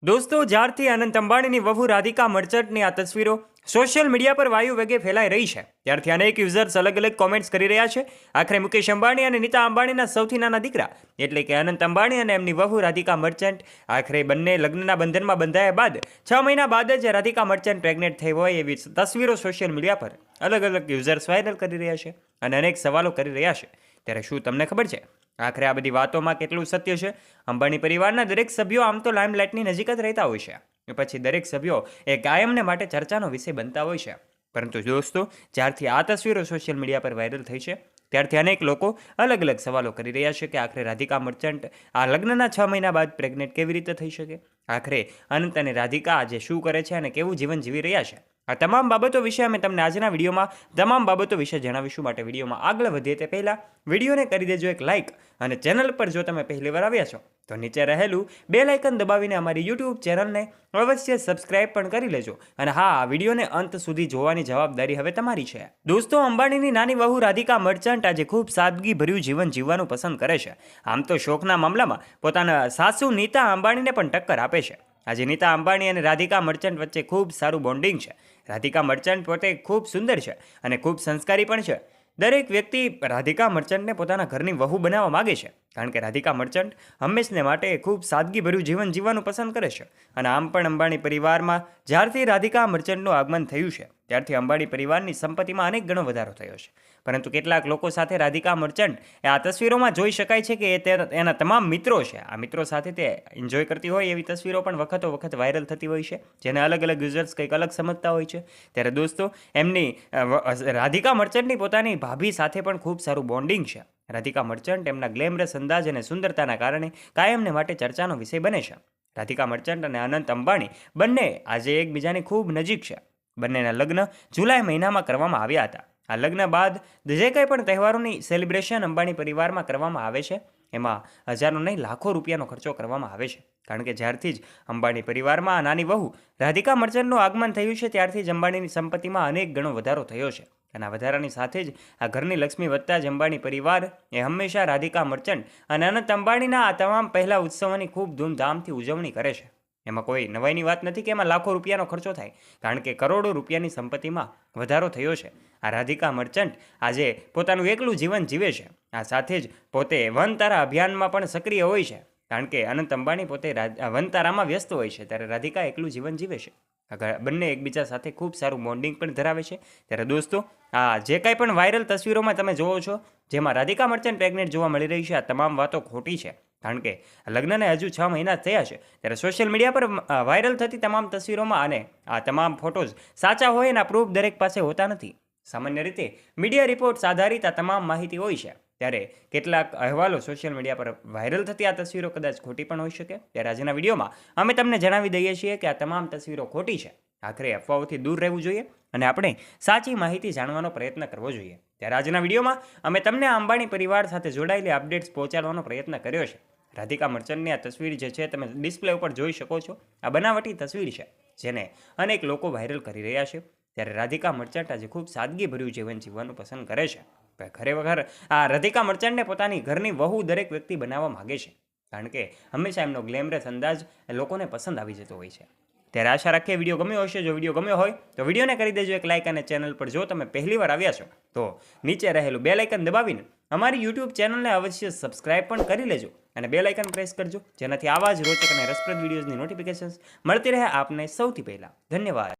દોસ્તો, જ્યારથી અનંત અંબાણીની વહુ રાધિકા મર્ચન્ટની આ તસવીરો સોશિયલ મીડિયા પર વાયુ વેગે ફેલાઈ રહી છે, ત્યારથી અનેક યુઝર્સ અલગ અલગ કોમેન્ટ્સ કરી રહ્યા છે. આખરે મુકેશ અંબાણી અને નીતા અંબાણીના સૌથી નાના દીકરા એટલે કે અનંત અંબાણી અને એમની વહુ રાધિકા મર્ચન્ટ આખરે બંને લગ્નના બંધનમાં બંધાયા બાદ 6 મહિના બાદ જ રાધિકા મર્ચન્ટ પ્રેગ્નેન્ટ થઈ હોય એવી તસવીરો સોશિયલ મીડિયા પર અલગ અલગ યુઝર્સ વાયરલ કરી રહ્યા છે અને અનેક સવાલો કરી રહ્યા છે. ત્યારે શું તમને ખબર છે આખરે આ બધી વાતોમાં કેટલું સત્ય છે? અંબાણી પરિવારના દરેક સભ્યો આમ તો લાઇમલાઇટની નજીક જ રહેતા હોય છે, પછી દરેક સભ્યો એ કાયમને માટે ચર્ચાનો વિષય બનતા હોય છે. પરંતુ દોસ્તો, જ્યારથી આ તસવીરો સોશિયલ મીડિયા પર વાયરલ થઈ છે ત્યારથી અનેક લોકો અલગ અલગ સવાલો કરી રહ્યા છે કે આખરે રાધિકા મર્ચન્ટ આ લગ્નના 6 મહિના બાદ પ્રેગ્નેન્ટ કેવી રીતે થઈ શકે? આખરે અનંત અને રાધિકા આજે શું કરે છે અને કેવું જીવન જીવી રહ્યા છે? આ તમામ બાબતો વિશે અમે તમને આજના વિડીયોમાં તમામ બાબતો વિશે જણાવીશું. માટે વિડીયોમાં આગળ વધીએ તે પહેલાં વિડીયોને કરી દેજો એક લાઇક, અને ચેનલ પર જો તમે પહેલીવાર આવ્યા છો તો નીચે રહેલું બેલ આઇકન દબાવીને અમારી યુટ્યુબ ચેનલને અવશ્ય સબસ્ક્રાઇબ પણ કરી લેજો. અને હા, આ વિડીયોને અંત સુધી જોવાની જવાબદારી હવે તમારી છે. દોસ્તો, અંબાણીની નાની વહુ રાધિકા મર્ચન્ટ આજે ખૂબ સાદગીભર્યું જીવન જીવવાનું પસંદ કરે છે. આમ તો શોખના મામલામાં પોતાના સાસુ નીતા અંબાણીને પણ ટક્કર આપે છે. આજે નીતા અંબાણી અને રાધિકા મર્ચન્ટ વચ્ચે ખૂબ સારું બોન્ડિંગ છે. રાધિકા મર્ચન્ટ પોતે ખૂબ સુંદર છે અને ખૂબ સંસ્કારી પણ છે. દરેક વ્યક્તિ રાધિકા મર્ચન્ટને પોતાના ઘરની વહુ બનાવવા માગે છે, કારણ કે રાધિકા મર્ચન્ટ હંમેશને માટે ખૂબ સાદગીભર્યું જીવન જીવવાનું પસંદ કરે છે. અને આમ પણ અંબાણી પરિવારમાં જ્યારથી રાધિકા મર્ચન્ટનું આગમન થયું છે ત્યારથી અંબાણી પરિવારની સંપત્તિમાં અનેક ગણો વધારો થયો છે. પરંતુ કેટલાક લોકો સાથે રાધિકા મર્ચન્ટ આ તસવીરોમાં જોઈ શકાય છે કે એના તમામ મિત્રો છે, આ મિત્રો સાથે તે એન્જોય કરતી હોય એવી તસવીરો પણ વખતો વખત વાયરલ થતી હોય છે, જેને અલગ અલગ યુઝર્સ કંઈક અલગ સમજતા હોય છે. ત્યારે દોસ્તો, એમની રાધિકા મર્ચન્ટની પોતાની ભાભી સાથે પણ ખૂબ સારું બોન્ડિંગ છે. રાધિકા મર્ચન્ટ એમના ગ્લેમરસ અંદાજ અને સુંદરતાના કારણે કાયમને માટે ચર્ચાનો વિષય બને છે. રાધિકા મર્ચન્ટ અને અનંત અંબાણી બંને આજે એકબીજાની ખૂબ નજીક છે. બંનેના લગ્ન જુલાઈ મહિનામાં કરવામાં આવ્યા હતા. આ લગ્ન બાદ જે કંઈ પણ તહેવારોની સેલિબ્રેશન અંબાણી પરિવારમાં કરવામાં આવે છે એમાં હજારો નહીં લાખો રૂપિયાનો ખર્ચો કરવામાં આવે છે, કારણ કે જ્યારથી જ અંબાણી પરિવારમાં નાની વહુ રાધિકા મર્ચન્ટનું આગમન થયું છે ત્યારથી જ અંબાણીની સંપત્તિમાં અનેક ગણો વધારો થયો છે. અને આ વધારાની સાથે જ આ ઘરની લક્ષ્મી વધતા જ અંબાણી પરિવાર એ હંમેશા રાધિકા મર્ચન્ટ અને અનંત અંબાણીના આ તમામ પહેલા ઉત્સવોની ખૂબ ધૂમધામથી ઉજવણી કરે છે. એમાં કોઈ નવાઈની વાત નથી કે એમાં લાખો રૂપિયાનો ખર્ચો થાય, કારણ કે કરોડો રૂપિયાની સંપત્તિમાં વધારો થયો છે. આ રાધિકા મર્ચન્ટ આજે પોતાનું એકલું જીવન જીવે છે. આ સાથે જ પોતે વનતારા અભિયાનમાં પણ સક્રિય હોય છે, કારણ કે અનંત અંબાણી પોતે વનતારામાં વ્યસ્ત હોય છે, ત્યારે રાધિકા એકલું જીવન જીવે છે. બંને એકબીજા સાથે ખૂબ સારું બોન્ડિંગ પણ ધરાવે છે. ત્યારે દોસ્તો, આ જે કાંઈ પણ વાયરલ તસવીરોમાં તમે જોવો છો જેમાં રાધિકા મર્ચન્ટ પ્રેગ્નેન્ટ જોવા મળી રહી છે, આ તમામ વાતો ખોટી છે, કારણ કે લગ્નને હજુ 6 મહિના થયા છે. ત્યારે સોશિયલ મીડિયા પર વાયરલ થતી તમામ તસવીરોમાં અને આ તમામ ફોટોઝ સાચા હોય એના પ્રૂફ દરેક પાસે હોતા નથી. સામાન્ય રીતે મીડિયા રિપોર્ટ્સ આધારિત આ તમામ માહિતી હોય છે. ત્યારે કેટલાક અહેવાલો સોશિયલ મીડિયા પર વાયરલ થતી આ તસવીરો કદાચ ખોટી પણ હોઈ શકે. ત્યારે આજના વિડીયોમાં અમે તમને જણાવી દઈએ છીએ કે આ તમામ તસવીરો ખોટી છે. આખરે અફવાઓથી દૂર રહેવું જોઈએ અને આપણે સાચી માહિતી જાણવાનો પ્રયત્ન કરવો જોઈએ. ત્યારે આજના વિડીયોમાં અમે તમને અંબાણી પરિવાર સાથે જોડાયેલી અપડેટ્સ પહોંચાડવાનો પ્રયત્ન કર્યો છે. રાધિકા મર્ચન્ટની આ તસવીર જે છે તમે ડિસ્પ્લે ઉપર જોઈ શકો છો, આ બનાવટી તસવીર છે જેને અનેક લોકો વાયરલ કરી રહ્યા છે. ત્યારે રાધિકા મર્ચન્ટ આજે ખૂબ સાદગીભર્યું જીવન જીવવાનું પસંદ કરે છે. ખરેખર આ રાધિકા મર્ચન્ટને પોતાની ઘરની વહુ દરેક વ્યક્તિ બનાવવા માગે છે, કારણ કે હંમેશા એમનો ગ્લેમરસ અંદાજ લોકોને પસંદ આવી જતો હોય છે. ત્યારે આશા રાખીએ વિડીયો ગમ્યો હશે. જો વિડીયો ગમ્યો હોય તો વિડીયોને કરી દેજો એક લાઇક, અને ચેનલ પર જો તમે પહેલીવાર આવ્યા છો તો નીચે રહેલું બેલ આઇકન દબાવીને અમારી યુટ્યુબ ચેનલને અવશ્ય સબસ્ક્રાઇબ પણ કરી લેજો અને બેલ આઇકન પ્રેસ કરજો, જેનાથી આવા જ રોચક અને રસપ્રદ વિડીયોઝની નોટિફિકેશન્સ મળતી રહે આપને સૌથી પહેલાં. ધન્યવાદ.